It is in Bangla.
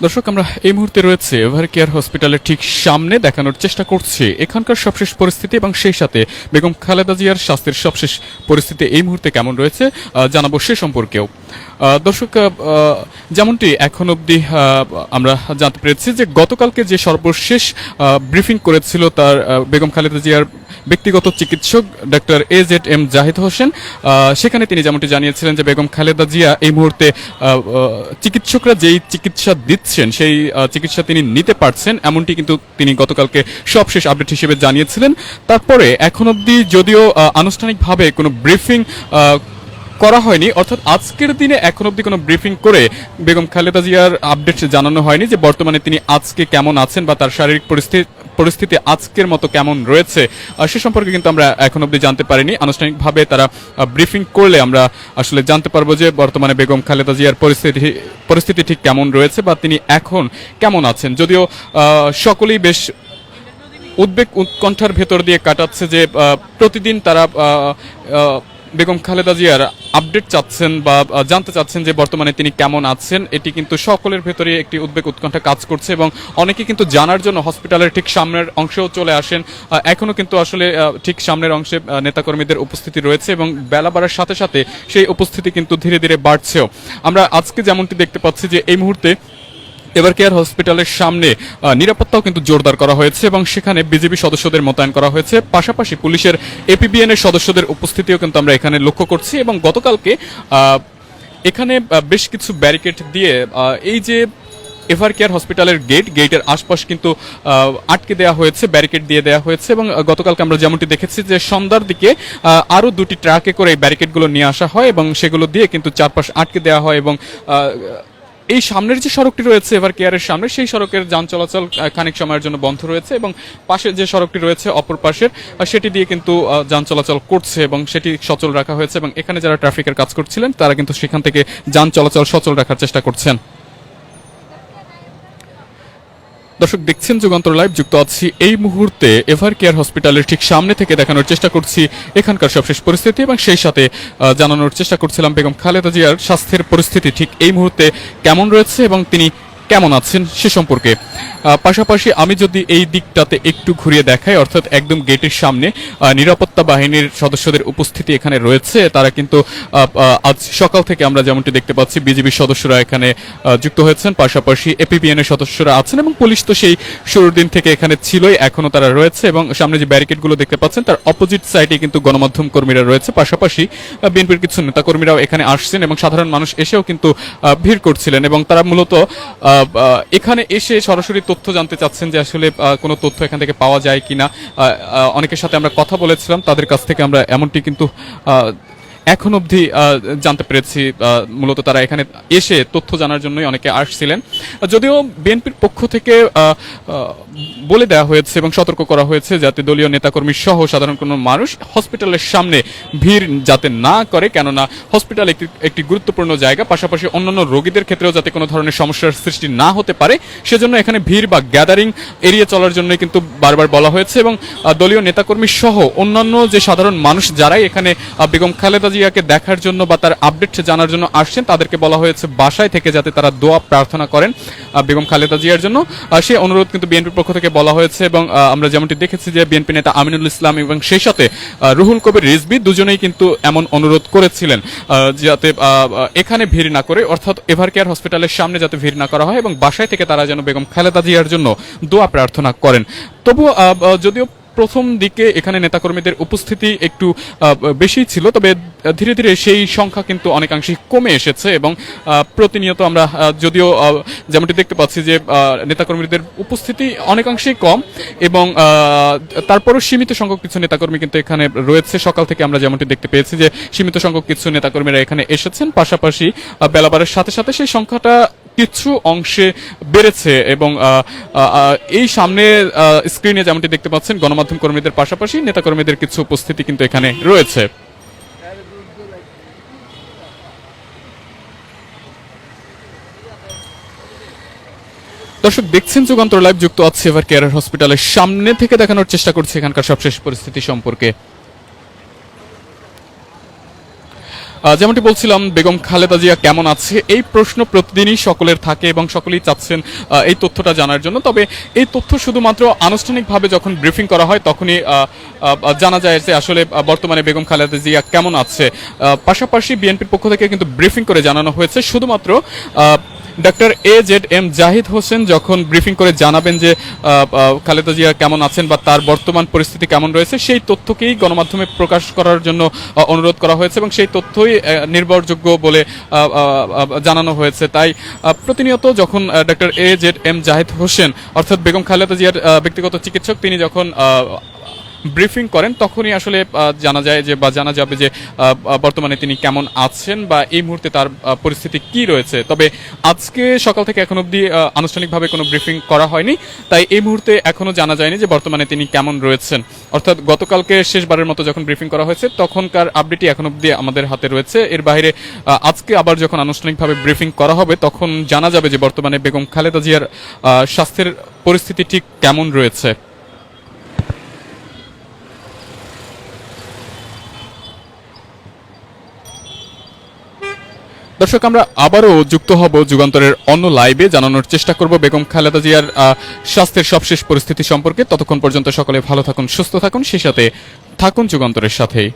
দর্শক, আমরা এই মুহূর্তে রয়েছে এভার কেয়ার হসপিটালের ঠিক সামনে, দেখানোর চেষ্টা করছি এখানকার সবশেষ পরিস্থিতি এবং সেই সাথে বেগম খালেদা জিয়ার স্বাস্থ্যের সবশেষ পরিস্থিতি এই মুহূর্তে কেমন রয়েছে জানাবো সে সম্পর্কেও। দর্শক, যেমনটি এখন অবধি আমরা জানতে পেরেছি যে গতকালকে যে সর্বশেষ ব্রিফিং করেছিল তার বেগম খালেদা জিয়ার ব্যক্তিগত চিকিৎসক ডাক্তার AZM জাহিদ হোসেন, সেখানে তিনি যেমনটি জানিয়েছিলেন যে বেগম খালেদা জিয়া এই মুহূর্তে চিকিৎসকরা যেই চিকিৎসা দিচ্ছেন সেই চিকিৎসা তিনি নিতে পারছেন, এমনটি কিন্তু তিনি গতকালকে সবশেষ আপডেট হিসেবে জানিয়েছিলেন। তারপরে এখন অবধি যদিও আনুষ্ঠানিকভাবে কোনো ব্রিফিং করা হয়নি, অর্থাৎ আজকের দিনে এখন অবধি কোনো ব্রিফিং করে বেগম খালেদা জিয়ার আপডেট জানানো হয়নি যে বর্তমানে তিনি আজকে কেমন আছেন বা তার শারীরিক পরিস্থিতি আজকের মতো কেমন রয়েছে সে সম্পর্কে কিন্তু আমরা এখন অবধি জানতে পারিনি। আনুষ্ঠানিকভাবে তারা ব্রিফিং করলে আমরা আসলে জানতে পারবো যে বর্তমানে বেগম খালেদা জিয়ার পরিস্থিতি ঠিক কেমন রয়েছে বা তিনি এখন কেমন আছেন। যদিও সকলেই বেশ উদ্বেগ উৎকণ্ঠার ভেতর দিয়ে কাটাচ্ছে যে প্রতিদিন তারা বেগম খালেদা জিয়ার আপডেট চাচ্ছেন বা জানতে চাচ্ছেন যে বর্তমানে তিনি কেমন আছেন। এটি কিন্তু সকলের ভেতরে একটি উদ্বেগ উৎকণ্ঠা কাজ করছে এবং অনেকে কিন্তু জানার জন্য হসপিটালের ঠিক সামনের অংশেও চলে আসেন। এখনো কিন্তু আসলে ঠিক সামনের অংশে নেতাকর্মীদের উপস্থিতি রয়েছে এবং বেলা বাড়ার সাথে সাথে সেই উপস্থিতি কিন্তু ধীরে ধীরে বাড়ছেও। আমরা আজকে যেমনটি দেখতে পাচ্ছি যে এই মুহূর্তে এভার কেয়ার হসপিটালের সামনে নিরাপত্তাও কিন্তু জোরদার করা হয়েছে এবং সেখানে বিজেপি সদস্যদের মোতায়েন করা হয়েছে, পাশাপাশি পুলিশের APBN এর সদস্যদের উপস্থিতিও কিন্তু আমরা এখানে লক্ষ্য করছি। এবং গতকালকে এখানে বেশ কিছু ব্যারিকেড দিয়ে এই যে এভার কেয়ার হসপিটালের গেটের আশপাশ কিন্তু আটকে দেওয়া হয়েছে, ব্যারিকেড দিয়ে দেওয়া হয়েছে। এবং গতকালকে আমরা যেমনটি দেখেছি যে সন্ধ্যার দিকে আরও দুটি ট্রাকে করে এই ব্যারিকেডগুলো নিয়ে আসা হয় এবং সেগুলো দিয়ে কিন্তু চারপাশ আটকে দেওয়া হয় এবং এই সামনের যে সড়কটি রয়েছে এভার কেয়ারের সামনে, সেই সড়কের যান চলাচল খানিক সময়ের জন্য বন্ধ রয়েছে এবং পাশে যে সড়কটি রয়েছে অপর পাশের সেটি দিয়ে কিন্তু যান চলাচল করছে এবং সেটি সচল রাখা হয়েছে এবং এখানে যারা ট্রাফিকের কাজ করছিলেন তারা কিন্তু সেখান থেকে যান চলাচল সচল রাখার চেষ্টা করছেন। দর্শক, দেখছেন যুগান্তর লাইভ, যুক্ত আছি এই মুহূর্তে এভার কেয়ার হসপিটালের ঠিক সামনে থেকে, দেখানোর চেষ্টা করছি এখানকার সবশেষ পরিস্থিতি এবং সেই সাথে জানানোর চেষ্টা করছিলাম বেগম খালেদা জিয়ার স্বাস্থ্যের পরিস্থিতি ঠিক এই মুহূর্তে কেমন রয়েছে এবং তিনি কেমন আছেন সে সম্পর্কে। পাশাপাশি আমি যদি এই দিকটাতে একটু ঘুরিয়ে দেখাই, অর্থাৎ একদম গেটের সামনে নিরাপত্তা বাহিনীর সদস্যদের উপস্থিতি এখানে রয়েছে। তারা কিন্তু আজ সকাল থেকে আমরা যেমনটি দেখতে পাচ্ছি বিজেপির সদস্যরা এখানে যুক্ত হয়েছেন, পাশাপাশি APBN এর সদস্যরা আছেন এবং পুলিশ তো সেই শুরুর দিন থেকে এখানে ছিলই, এখনো তারা রয়েছে। এবং সামনে যে ব্যারিকেডগুলো দেখতে পাচ্ছেন তার অপোজিট সাইডে কিন্তু গণমাধ্যম কর্মীরা রয়েছে, পাশাপাশি বিএনপির কিছু নেতাকর্মীরাও এখানে আসছেন এবং সাধারণ মানুষ এসেও কিন্তু ভিড় করছিলেন এবং তারা মূলত এখানে এসে সরাসরি তথ্য জানতে চাচ্ছেন যে আসলে কোনো তথ্য এখান থেকে পাওয়া যায় কিনা। অনেকের সাথে আমরা কথা বলেছিলাম, তাদের কাছ থেকে আমরা এমনটি কিন্তু এখন অবধি জানতে পেরেছি মূলত তারা এখানে এসে তথ্য জানার জন্যই অনেকে আসছিলেন। যদিও বিএনপির পক্ষ থেকে বলে দেওয়া হয়েছে এবং সতর্ক করা হয়েছে যাতে দলীয় নেতাকর্মী সহ সাধারণ কোনো মানুষ হসপিটালের সামনে ভিড় যাতে না করে, কেননা হসপিটাল একটি গুরুত্বপূর্ণ জায়গা, পাশাপাশি অন্যান্য রোগীদের ক্ষেত্রেও যাতে কোনো ধরনের সমস্যার সৃষ্টি না হতে পারে সেজন্য এখানে ভিড় বা গ্যাদারিং এড়িয়ে চলার জন্যই কিন্তু বারবার বলা হয়েছে। এবং দলীয় নেতাকর্মী সহ অন্যান্য যে সাধারণ মানুষ যারাই এখানে বেগম খালেদা জিয়াকে দেখার জন্য বা তার আপডেট জানার জন্য আসছেন তাদেরকে বলা হয়েছে বাসায় থেকে যাতে তারা দোয়া প্রার্থনা করেন বেগম খালেদা জিয়ার জন্য, সেই অনুরোধ কিন্তু বিএনপির পক্ষ থেকে বলা হয়েছে। এবং আমরা যেমনটি দেখেছি যে বিএনপি নেতা আমিনুল ইসলাম এবং সেই সাথে রুহুল কবির রিজভী দুজনেই কিন্তু এমন অনুরোধ করেছিলেন যাতে এখানে ভিড় না করে, অর্থাৎ এভার কেয়ার হসপিটালের সামনে যাতে ভিড় না করা হয় এবং বাসায় থেকে তারা যেন বেগম খালেদা জিয়ার জন্য দোয়া প্রার্থনা করেন। তবু যদিও প্রথম দিকে এখানে নেতাকর্মীদের উপস্থিতি একটু বেশি ছিল, তবে ধীরে ধীরে সেই সংখ্যা কিন্তু অনেকাংশেই কমে এসেছে এবং প্রতিনিয়ত আমরা যদিও যেমনটি দেখতে পাচ্ছি যে নেতাকর্মীদের উপস্থিতি অনেকাংশেই কম এবং তারপরও সীমিত সংখ্যক কিছু নেতাকর্মী কিন্তু এখানে রয়েছে। সকাল থেকে আমরা যেমনটি দেখতে পেয়েছি যে সীমিত সংখ্যক কিছু নেতাকর্মীরা এখানে এসেছেন, পাশাপাশি বেলাবারের সাথে সাথে সেই সংখ্যাটা কিছু অংশে বেড়েছে এবং এই সামনে স্ক্রিনে যেমনটি দেখতে পাচ্ছেন গণমাধ্যম কর্মীদের পাশাপাশি নেতাকর্মীদের কিছু উপস্থিতি কিন্তু এখানে রয়েছে। দর্শক, দেখছেন যুগান্তর লাইভ, যুক্ত আছে এভার কেয়ার হসপিটালের সামনে থেকে, দেখানোর চেষ্টা করছি এখানকার সবশেষ পরিস্থিতি সম্পর্কে। যেমনটি বলছিলাম, বেগম খালেদা জিয়া কেমন আছে এই প্রশ্ন প্রতিদিনই সকলের থাকে এবং সকলেই চাচ্ছেন এই তথ্যটা জানার জন্য। তবে এই তথ্য শুধুমাত্র আনুষ্ঠানিকভাবে যখন ব্রিফিং করা হয় তখনই জানা যায় যে আসলে বর্তমানে বেগম খালেদা জিয়া কেমন আছে। পাশাপাশি বিএনপির পক্ষ থেকে কিন্তু ব্রিফিং করে জানানো হয়েছে শুধুমাত্র ডক্টর AZM জাহিদ হোসেন যখন ব্রিফিং করে জানাবেন যে খালেদা জিয়া কেমন আছেন বা তার বর্তমান পরিস্থিতি কেমন রয়েছে, সেই তথ্যকেই গণমাধ্যমে প্রকাশ করার জন্য অনুরোধ করা হয়েছে এবং সেই তথ্যই নির্ভরযোগ্য বলে জানানো হয়েছে। তাই প্রতিনিয়ত যখন ডক্টর AZM জাহিদ হোসেন অর্থাৎ বেগম খালেদা জিয়ার ব্যক্তিগত চিকিৎসক, তিনি যখন ব্রিফিং করেন তখনই আসলে জানা যায় যে বা জানা যাবে যে বর্তমানে তিনি কেমন আছেন বা এই মুহূর্তে তার পরিস্থিতি কি রয়েছে। তবে আজকে সকাল থেকে এখন অবধি আনুষ্ঠানিকভাবে কোনো ব্রিফিং করা হয়নি, তাই এই মুহূর্তে এখনো জানা যায়নি যে বর্তমানে তিনি কেমন রয়েছেন। অর্থাৎ গতকালকে শেষবারের মতো যখন ব্রিফিং করা হয়েছে তখনকার আপডেটই এখন অবধি আমাদের হাতে রয়েছে। এর বাইরে আজকে আবার যখন আনুষ্ঠানিকভাবে ব্রিফিং করা হবে তখন জানা যাবে যে বর্তমানে বেগম খালেদা জিয়ার স্বাস্থ্যের পরিস্থিতি ঠিক কেমন রয়েছে। দর্শক, আমরা আবারও যুক্ত হব যুগান্তরের অন্য লাইভে, জানানোর চেষ্টা করব বেগম খালেদা জিয়ার স্বাস্থ্যের সবশেষ পরিস্থিতি সম্পর্কে। ততক্ষণ পর্যন্ত সকলে ভালো থাকুন, সুস্থ থাকুন, সেই সাথে থাকুন যুগান্তরের সাথেই।